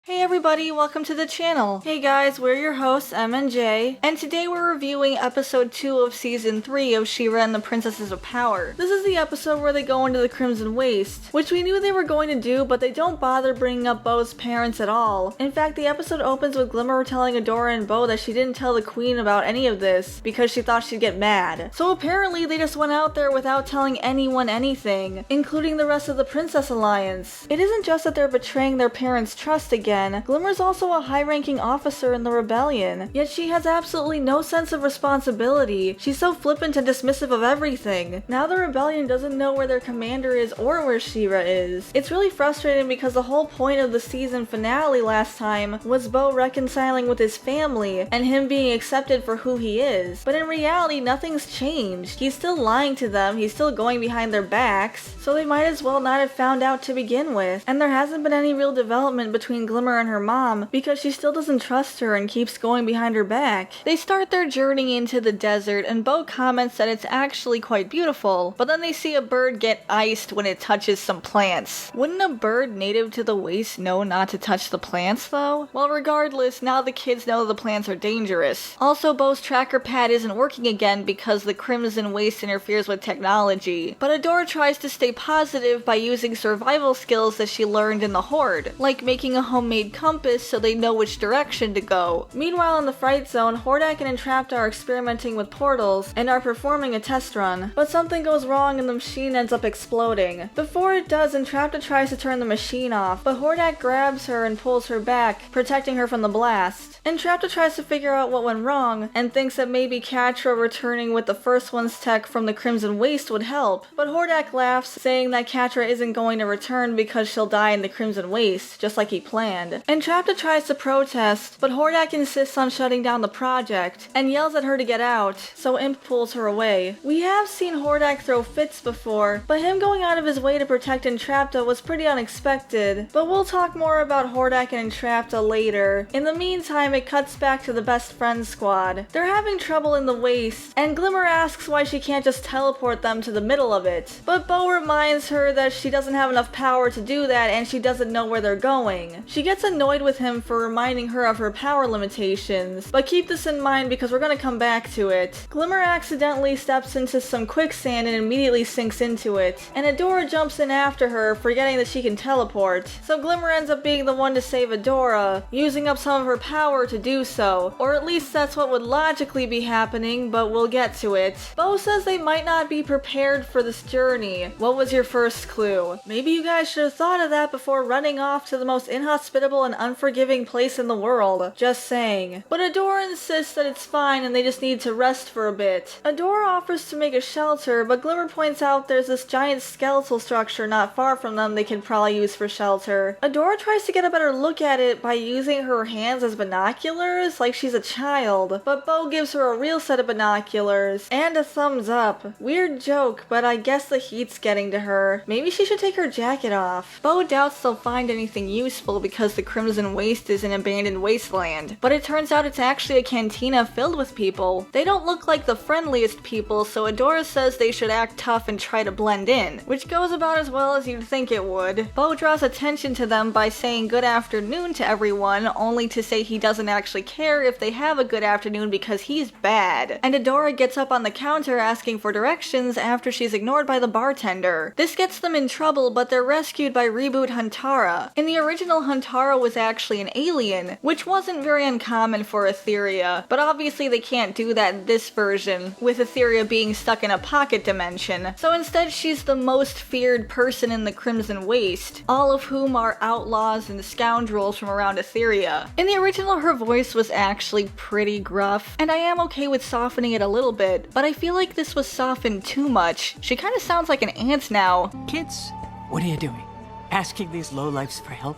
Hey everybody, welcome to the channel. Hey guys, we're your hosts, M and J, and today we're reviewing episode 2 of season 3 of She-Ra and the Princesses of Power. This is the episode where they go into the Crimson Waste, which we knew they were going to do, but they don't bother bringing up Bo's parents at all. In fact, the episode opens with Glimmer telling Adora and Bo that she didn't tell the Queen about any of this because she thought she'd get mad. So apparently they just went out there without telling anyone anything, including the rest of the Princess Alliance. It isn't just that they're betraying their parents' trust again. Glimmer's also a high-ranking officer in the rebellion, yet she has absolutely no sense of responsibility. She's so flippant and dismissive of everything. Now the rebellion doesn't know where their commander is or where She-Ra is. It's really frustrating because the whole point of the season finale last time was Bo reconciling with his family and him being accepted for who he is. But in reality, nothing's changed. He's still lying to them, he's still going behind their backs, so they might as well not have found out to begin with. And there hasn't been any real development between Glimmer and her mom because she still doesn't trust her and keeps going behind her back. They start their journey into the desert and Bo comments that it's actually quite beautiful, but then they see a bird get iced when it touches some plants. Wouldn't a bird native to the waste know not to touch the plants though? Well, regardless, now the kids know the plants are dangerous. Also, Bo's tracker pad isn't working again because the Crimson Waste interferes with technology, but Adora tries to stay positive by using survival skills that she learned in the Horde, like making a homemade compass so they know which direction to go. Meanwhile, in the Fright Zone, Hordak and Entrapta are experimenting with portals and are performing a test run, but something goes wrong and the machine ends up exploding. Before it does, Entrapta tries to turn the machine off, but Hordak grabs her and pulls her back, protecting her from the blast. Entrapta tries to figure out what went wrong and thinks that maybe Catra returning with the first one's tech from the Crimson Waste would help, but Hordak laughs, saying that Catra isn't going to return because she'll die in the Crimson Waste, just like he planned. Entrapta tries to protest, but Hordak insists on shutting down the project and yells at her to get out, so Imp pulls her away. We have seen Hordak throw fits before, but him going out of his way to protect Entrapta was pretty unexpected, but we'll talk more about Hordak and Entrapta later. In the meantime, it cuts back to the best friends squad. They're having trouble in the waste, and Glimmer asks why she can't just teleport them to the middle of it, but Bo reminds her that she doesn't have enough power to do that and she doesn't know where they're going. She gets annoyed with him for reminding her of her power limitations, but keep this in mind because we're gonna come back to it. Glimmer accidentally steps into some quicksand and immediately sinks into it, and Adora jumps in after her, forgetting that she can teleport. So Glimmer ends up being the one to save Adora, using up some of her power to do so, or at least that's what would logically be happening, but we'll get to it. Bo says they might not be prepared for this journey. What was your first clue? Maybe you guys should have thought of that before running off to the most inhospitable and unforgiving place in the world. Just saying. But Adora insists that it's fine and they just need to rest for a bit. Adora offers to make a shelter, but Glimmer points out there's this giant skeletal structure not far from them they can probably use for shelter. Adora tries to get a better look at it by using her hands as binoculars, like she's a child, but Bo gives her a real set of binoculars and a thumbs up. Weird joke, but I guess the heat's getting to her. Maybe she should take her jacket off. Bo doubts they'll find anything useful because the Crimson Waste is an abandoned wasteland, but it turns out it's actually a cantina filled with people. They don't look like the friendliest people, so Adora says they should act tough and try to blend in, which goes about as well as you'd think it would. Bo draws attention to them by saying good afternoon to everyone, only to say he doesn't actually care if they have a good afternoon because he's bad. And Adora gets up on the counter asking for directions after she's ignored by the bartender. This gets them in trouble, but they're rescued by reboot Huntara. In the original, Huntara was actually an alien, which wasn't very uncommon for Etheria, but obviously they can't do that in this version, with Etheria being stuck in a pocket dimension. So instead she's the most feared person in the Crimson Waste, all of whom are outlaws and scoundrels from around Etheria. In the original, her voice was actually pretty gruff, and I am okay with softening it a little bit, but I feel like this was softened too much. She kinda sounds like an ant now. Kids, what are you doing? Asking these lowlifes for help?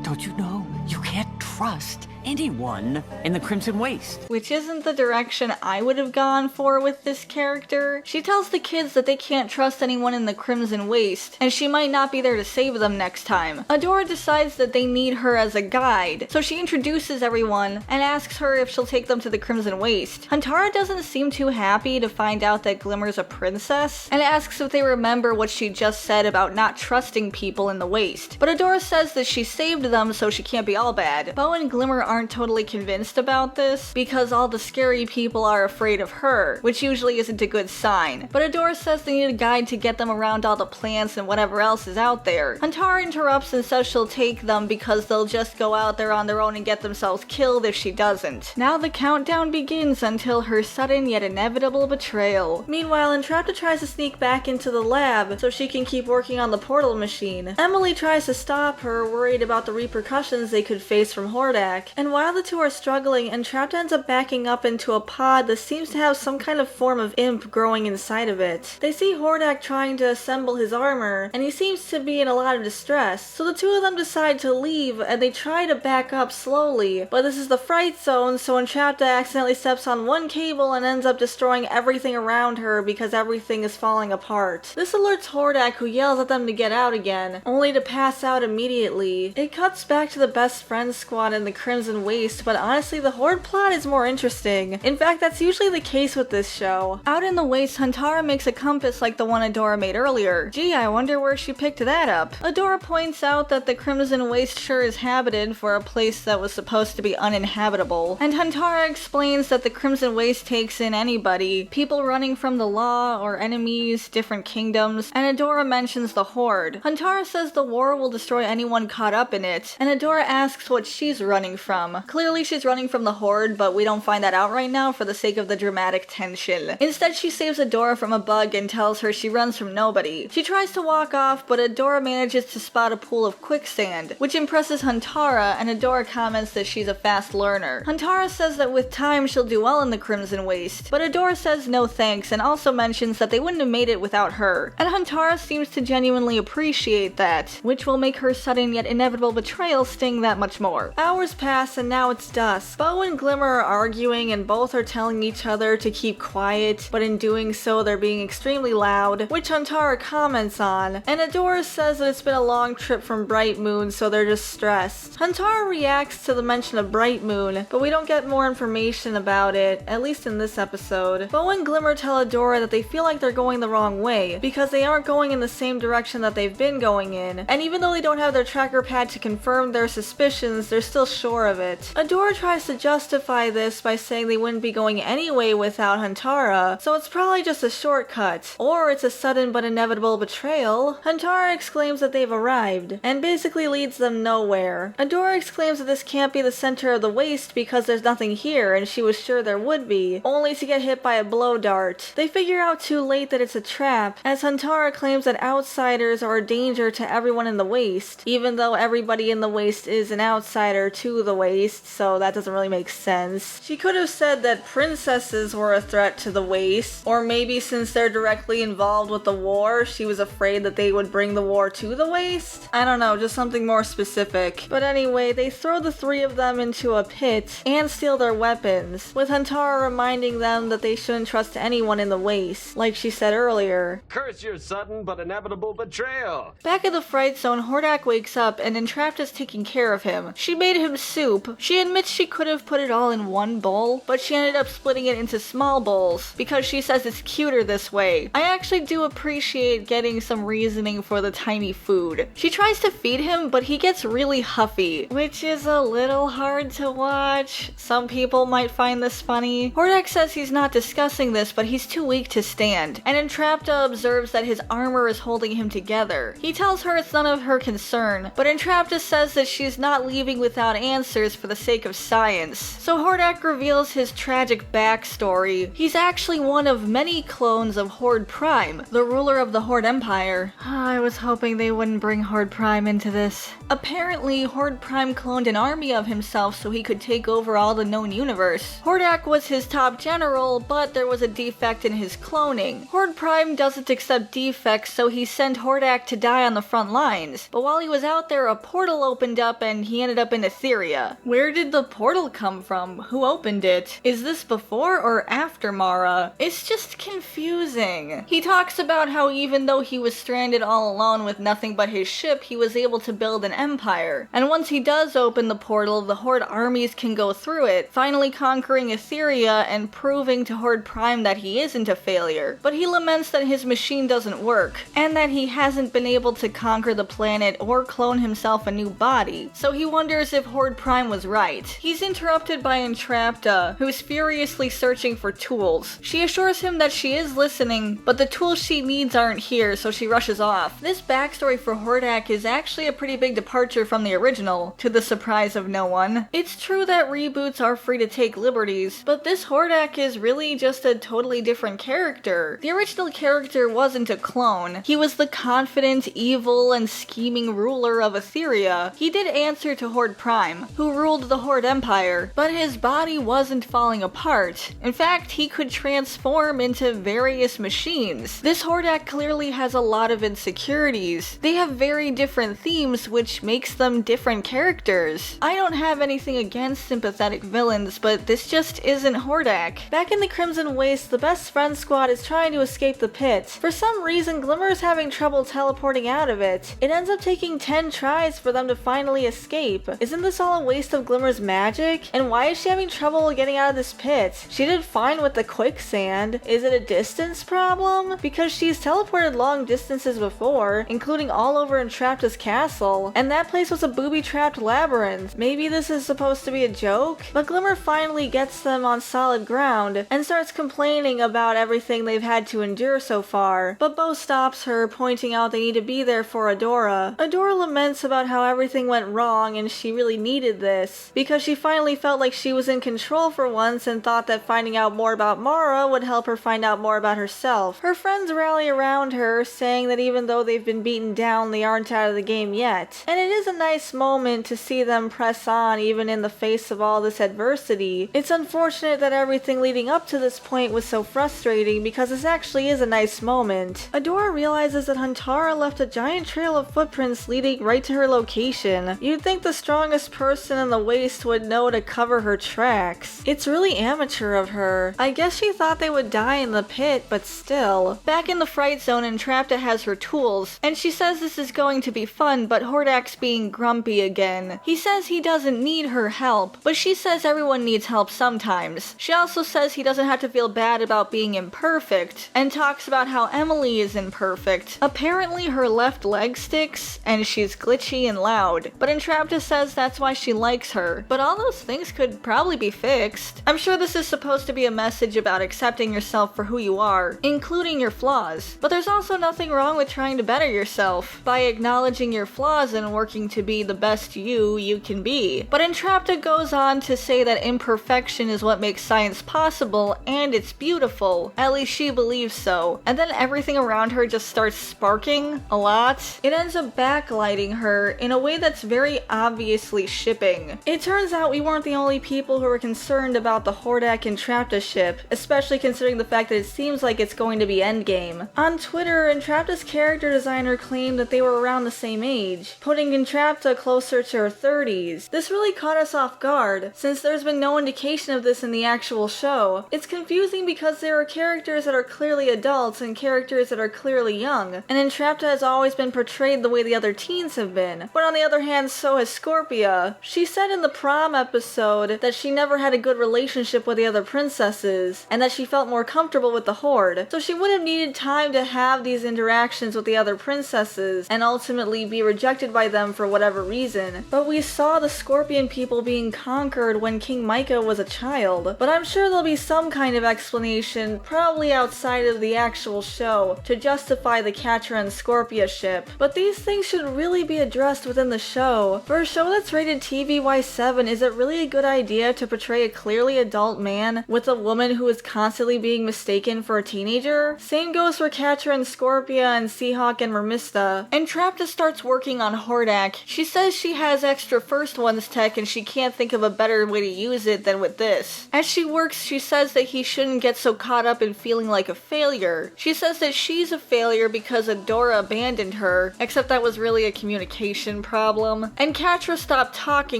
Don't you know you can't trust and he won in the Crimson Waste. Which isn't the direction I would have gone for with this character. She tells the kids that they can't trust anyone in the Crimson Waste, and she might not be there to save them next time. Adora decides that they need her as a guide, so she introduces everyone and asks her if she'll take them to the Crimson Waste. Huntara doesn't seem too happy to find out that Glimmer's a princess, and asks if they remember what she just said about not trusting people in the Waste. But Adora says that she saved them, so she can't be all bad. Bo and Glimmer aren't totally convinced about this, because all the scary people are afraid of her, which usually isn't a good sign. But Adora says they need a guide to get them around all the plants and whatever else is out there. Huntara interrupts and says she'll take them because they'll just go out there on their own and get themselves killed if she doesn't. Now the countdown begins until her sudden yet inevitable betrayal. Meanwhile, Entrapta tries to sneak back into the lab so she can keep working on the portal machine. Emily tries to stop her, worried about the repercussions they could face from Hordak. And while the two are struggling, Entrapta ends up backing up into a pod that seems to have some kind of form of imp growing inside of it. They see Hordak trying to assemble his armor, and he seems to be in a lot of distress. So the two of them decide to leave, and they try to back up slowly. But this is the fright zone, so Entrapta accidentally steps on one cable and ends up destroying everything around her because everything is falling apart. This alerts Hordak, who yells at them to get out again, only to pass out immediately. It cuts back to the best friends squad in the Crimson Waste, but honestly the Horde plot is more interesting. In fact, that's usually the case with this show. Out in the Waste, Huntara makes a compass like the one Adora made earlier. Gee, I wonder where she picked that up. Adora points out that the Crimson Waste sure is habited for a place that was supposed to be uninhabitable. And Huntara explains that the Crimson Waste takes in anybody, people running from the law or enemies, different kingdoms, and Adora mentions the Horde. Huntara says the war will destroy anyone caught up in it, and Adora asks what she's running from. Clearly she's running from the Horde, but we don't find that out right now for the sake of the dramatic tension. Instead, she saves Adora from a bug and tells her she runs from nobody. She tries to walk off, but Adora manages to spot a pool of quicksand, which impresses Huntara, and Adora comments that she's a fast learner. Huntara says that with time she'll do well in the Crimson Waste, but Adora says no thanks and also mentions that they wouldn't have made it without her. And Huntara seems to genuinely appreciate that, which will make her sudden yet inevitable betrayal sting that much more. Hours pass and now it's dusk. Bo and Glimmer are arguing and both are telling each other to keep quiet, but in doing so they're being extremely loud, which Huntara comments on, and Adora says that it's been a long trip from Bright Moon, so they're just stressed. Huntara reacts to the mention of Bright Moon, but we don't get more information about it, at least in this episode. Bo and Glimmer tell Adora that they feel like they're going the wrong way, because they aren't going in the same direction that they've been going in, and even though they don't have their tracker pad to confirm their suspicions, they're still sure of it. Adora tries to justify this by saying they wouldn't be going anyway without Huntara, so it's probably just a shortcut, or it's a sudden but inevitable betrayal. Huntara exclaims that they've arrived, and basically leads them nowhere. Adora exclaims that this can't be the center of the Waste because there's nothing here, and she was sure there would be, only to get hit by a blow dart. They figure out too late that it's a trap, as Huntara claims that outsiders are a danger to everyone in the Waste, even though everybody in the Waste is an outsider to the Waste, so that doesn't really make sense. She could have said that princesses were a threat to the Waste, or maybe since they're directly involved with the war, she was afraid that they would bring the war to the Waste? I don't know, just something more specific. But anyway, they throw the three of them into a pit and steal their weapons, with Huntara reminding them that they shouldn't trust anyone in the Waste, like she said earlier. Curse your sudden but inevitable betrayal! Back at the Fright Zone, Hordak wakes up and Entrapta's taking care of him. She made him soup. She admits she could have put it all in one bowl, but she ended up splitting it into small bowls, because she says it's cuter this way. I actually do appreciate getting some reasoning for the tiny food. She tries to feed him, but he gets really huffy, which is a little hard to watch. Some people might find this funny. Hordak says he's not discussing this, but he's too weak to stand, and Entrapta observes that his armor is holding him together. He tells her it's none of her concern, but Entrapta says that she's not leaving without answers for the sake of science. So Hordak reveals his tragic backstory. He's actually one of many clones of Horde Prime, the ruler of the Horde Empire. I was hoping they wouldn't bring Horde Prime into this. Apparently, Horde Prime cloned an army of himself so he could take over all the known universe. Hordak was his top general, but there was a defect in his cloning. Horde Prime doesn't accept defects, so he sent Hordak to die on the front lines. But while he was out there, a portal opened up and he ended up in Etheria. Entrapta? Where did the portal come from? Who opened it? Is this before or after Mara? It's just confusing. He talks about how even though he was stranded all alone with nothing but his ship, he was able to build an empire. And once he does open the portal, the Horde armies can go through it, finally conquering Etheria and proving to Horde Prime that he isn't a failure. But he laments that his machine doesn't work, and that he hasn't been able to conquer the planet or clone himself a new body. So he wonders if Horde Prime was right. He's interrupted by Entrapta, who's furiously searching for tools. She assures him that she is listening, but the tools she needs aren't here, so she rushes off. This backstory for Hordak is actually a pretty big departure from the original, to the surprise of no one. It's true that reboots are free to take liberties, but this Hordak is really just a totally different character. The original character wasn't a clone. He was the confident, evil, and scheming ruler of Etheria. He did answer to Horde Prime, who ruled the Horde Empire, but his body wasn't falling apart. In fact, he could transform into various machines. This Hordak clearly has a lot of insecurities. They have very different themes, which makes them different characters. I don't have anything against sympathetic villains, but this just isn't Hordak. Back in the Crimson Waste, the best friend squad is trying to escape the pit. For some reason, Glimmer is having trouble teleporting out of it. It ends up taking 10 tries for them to finally escape. Isn't this all a waste of Glimmer's magic? And why is she having trouble getting out of this pit? She did fine with the quicksand. Is it a distance problem? Because she's teleported long distances before, including all over Entrapta's castle, and that place was a booby-trapped labyrinth. Maybe this is supposed to be a joke? But Glimmer finally gets them on solid ground and starts complaining about everything they've had to endure so far. But Bo stops her, pointing out they need to be there for Adora. Adora laments about how everything went wrong and she really needed this, because she finally felt like she was in control for once and thought that finding out more about Mara would help her find out more about herself. Her friends rally around her, saying that even though they've been beaten down, they aren't out of the game yet. And it is a nice moment to see them press on even in the face of all this adversity. It's unfortunate that everything leading up to this point was so frustrating, because this actually is a nice moment. Adora realizes that Huntara left a giant trail of footprints leading right to her location. You'd think the strongest person in the waste would know to cover her tracks. It's really amateur of her. I guess she thought they would die in the pit, but still. Back in the Fright Zone, Entrapta has her tools, and she says this is going to be fun, but Hordak's being grumpy again. He says he doesn't need her help, but she says everyone needs help sometimes. She also says he doesn't have to feel bad about being imperfect, and talks about how Emily is imperfect. Apparently her left leg sticks, and she's glitchy and loud, but Entrapta says that's why she likes her. But all those things could probably be fixed. I'm sure this is supposed to be a message about accepting yourself for who you are, including your flaws. But there's also nothing wrong with trying to better yourself by acknowledging your flaws and working to be the best you can be. But Entrapta goes on to say that imperfection is what makes science possible, and it's beautiful. At least she believes so. And then everything around her just starts sparking a lot. It ends up backlighting her in a way that's very obviously shipping. It turns out we weren't the only people who were concerned about the Hordak Entrapta ship, especially considering the fact that it seems like it's going to be endgame. On Twitter, Entrapta's character designer claimed that they were around the same age, putting Entrapta closer to her 30s. This really caught us off guard, since there's been no indication of this in the actual show. It's confusing because there are characters that are clearly adults and characters that are clearly young, and Entrapta has always been portrayed the way the other teens have been. But on the other hand, so has Scorpia. She said in the prom episode that she never had a good relationship with the other princesses, and that she felt more comfortable with the Horde, so she would have needed time to have these interactions with the other princesses, and ultimately be rejected by them for whatever reason. But we saw the Scorpion people being conquered when King Micah was a child. But I'm sure there'll be some kind of explanation, probably outside of the actual show, to justify the Catra and Scorpia ship. But these things should really be addressed within the show. For a show that's rated TVY7, is it really a good idea to portray a clearly adult man with a woman who is constantly being mistaken for a teenager? Same goes for Catra and Scorpia and Seahawk and Mermista. Entrapta starts working on Hordak. She says she has extra First Ones tech and she can't think of a better way to use it than with this. As she works, she says that he shouldn't get so caught up in feeling like a failure. She says that she's a failure because Adora abandoned her, except that was really a communication problem. And Catra stopped talking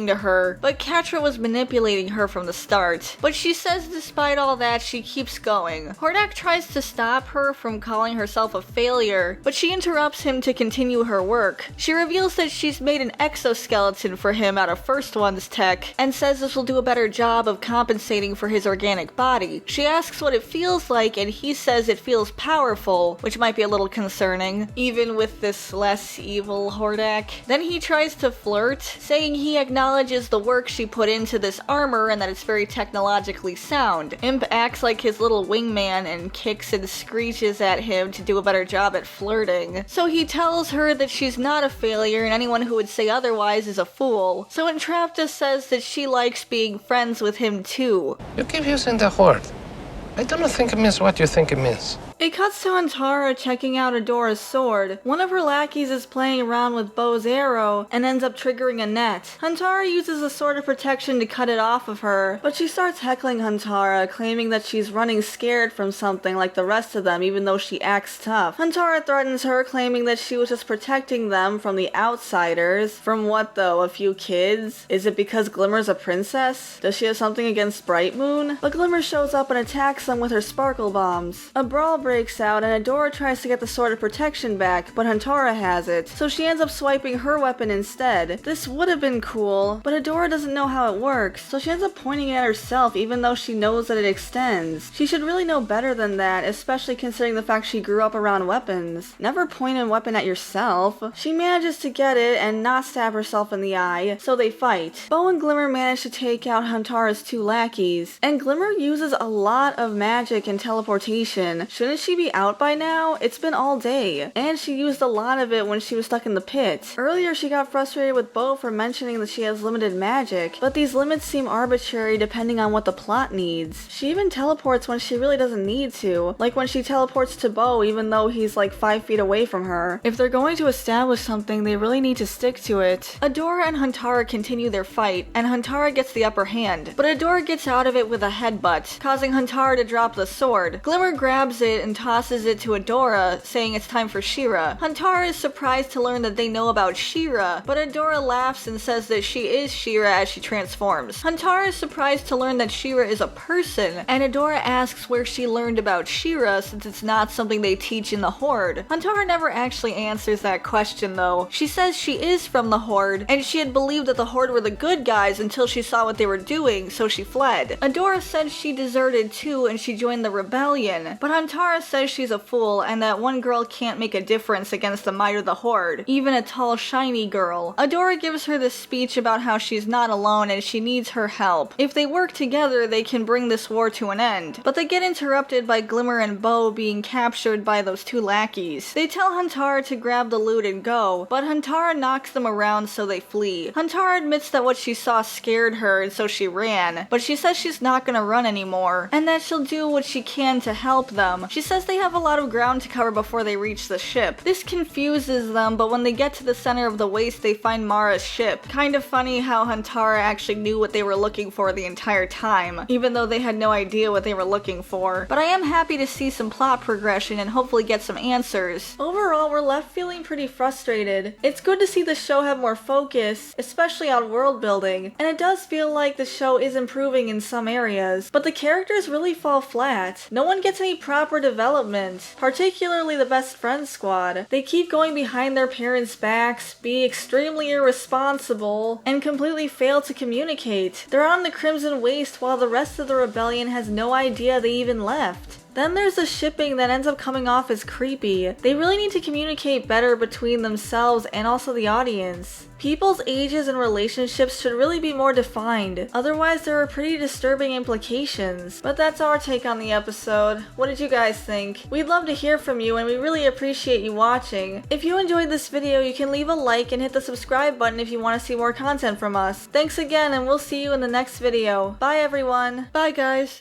talking to her, but Catra was manipulating her from the start. But she says despite all that, she keeps going. Hordak tries to stop her from calling herself a failure, but she interrupts him to continue her work. She reveals that she's made an exoskeleton for him out of First One's tech, and says this will do a better job of compensating for his organic body. She asks what it feels like, and he says it feels powerful, which might be a little concerning, even with this less evil Hordak. Then he tries to flirt, saying he acknowledges the work she put into this armor and that it's very technologically sound. Imp acts like his little wingman and kicks and screeches at him to do a better job at flirting. So he tells her that she's not a failure and anyone who would say otherwise is a fool. So Entrapta says that she likes being friends with him too. You keep using the word. I don't think it means what you think it means. It cuts to Huntara checking out Adora's sword. One of her lackeys is playing around with Bo's arrow and ends up triggering a net. Huntara uses a sword of protection to cut it off of her, but she starts heckling Huntara, claiming that she's running scared from something like the rest of them even though she acts tough. Huntara threatens her, claiming that she was just protecting them from the outsiders. From what though? A few kids? Is it because Glimmer's a princess? Does she have something against Bright Moon? But Glimmer shows up and attacks them with her sparkle bombs. A brawl breaks out and Adora tries to get the sword of protection back, but Huntara has it, so she ends up swiping her weapon instead. This would have been cool, but Adora doesn't know how it works, so she ends up pointing it at herself even though she knows that it extends. She should really know better than that, especially considering the fact she grew up around weapons. Never point a weapon at yourself. She manages to get it and not stab herself in the eye, so they fight. Bo and Glimmer manage to take out Huntara's two lackeys, and Glimmer uses a lot of magic and teleportation. Shouldn't she be out by now? It's been all day, and she used a lot of it when she was stuck in the pit. Earlier she got frustrated with Bo for mentioning that she has limited magic, but these limits seem arbitrary depending on what the plot needs. She even teleports when she really doesn't need to, like when she teleports to Bo even though he's like 5 feet away from her. If they're going to establish something, they really need to stick to it. Adora and Huntara continue their fight, and Huntara gets the upper hand, but Adora gets out of it with a headbutt, causing Huntara to drop the sword. Glimmer grabs it and tosses it to Adora, saying it's time for She-Ra. Huntara is surprised to learn that they know about She-Ra, but Adora laughs and says that she is She-Ra as she transforms. Huntara is surprised to learn that She-Ra is a person, and Adora asks where she learned about She-Ra since it's not something they teach in the Horde. Huntara never actually answers that question though. She says she is from the Horde, and she had believed that the Horde were the good guys until she saw what they were doing, so she fled. Adora said she deserted too and she joined the rebellion, but Huntara says she's a fool and that one girl can't make a difference against the might of the Horde, even a tall, shiny girl. Adora gives her this speech about how she's not alone and she needs her help. If they work together, they can bring this war to an end. But they get interrupted by Glimmer and Bo being captured by those two lackeys. They tell Huntara to grab the loot and go, but Huntara knocks them around so they flee. Huntara admits that what she saw scared her and so she ran, but she says she's not gonna run anymore, and that she'll do what she can to help them. She says they have a lot of ground to cover before they reach the ship. This confuses them, but when they get to the center of the waste, they find Mara's ship. Kind of funny how Huntara actually knew what they were looking for the entire time, even though they had no idea what they were looking for. But I am happy to see some plot progression and hopefully get some answers. Overall, we're left feeling pretty frustrated. It's good to see the show have more focus, especially on world building, and it does feel like the show is improving in some areas, but the characters really fall flat. No one gets any proper development, particularly the best friend squad. They keep going behind their parents' backs, be extremely irresponsible, and completely fail to communicate. They're on the Crimson Waste while the rest of the rebellion has no idea they even left. Then there's the shipping that ends up coming off as creepy. They really need to communicate better between themselves and also the audience. People's ages and relationships should really be more defined, otherwise there are pretty disturbing implications. But that's our take on the episode. What did you guys think? We'd love to hear from you and we really appreciate you watching. If you enjoyed this video, you can leave a like and hit the subscribe button if you want to see more content from us. Thanks again and we'll see you in the next video. Bye everyone. Bye guys.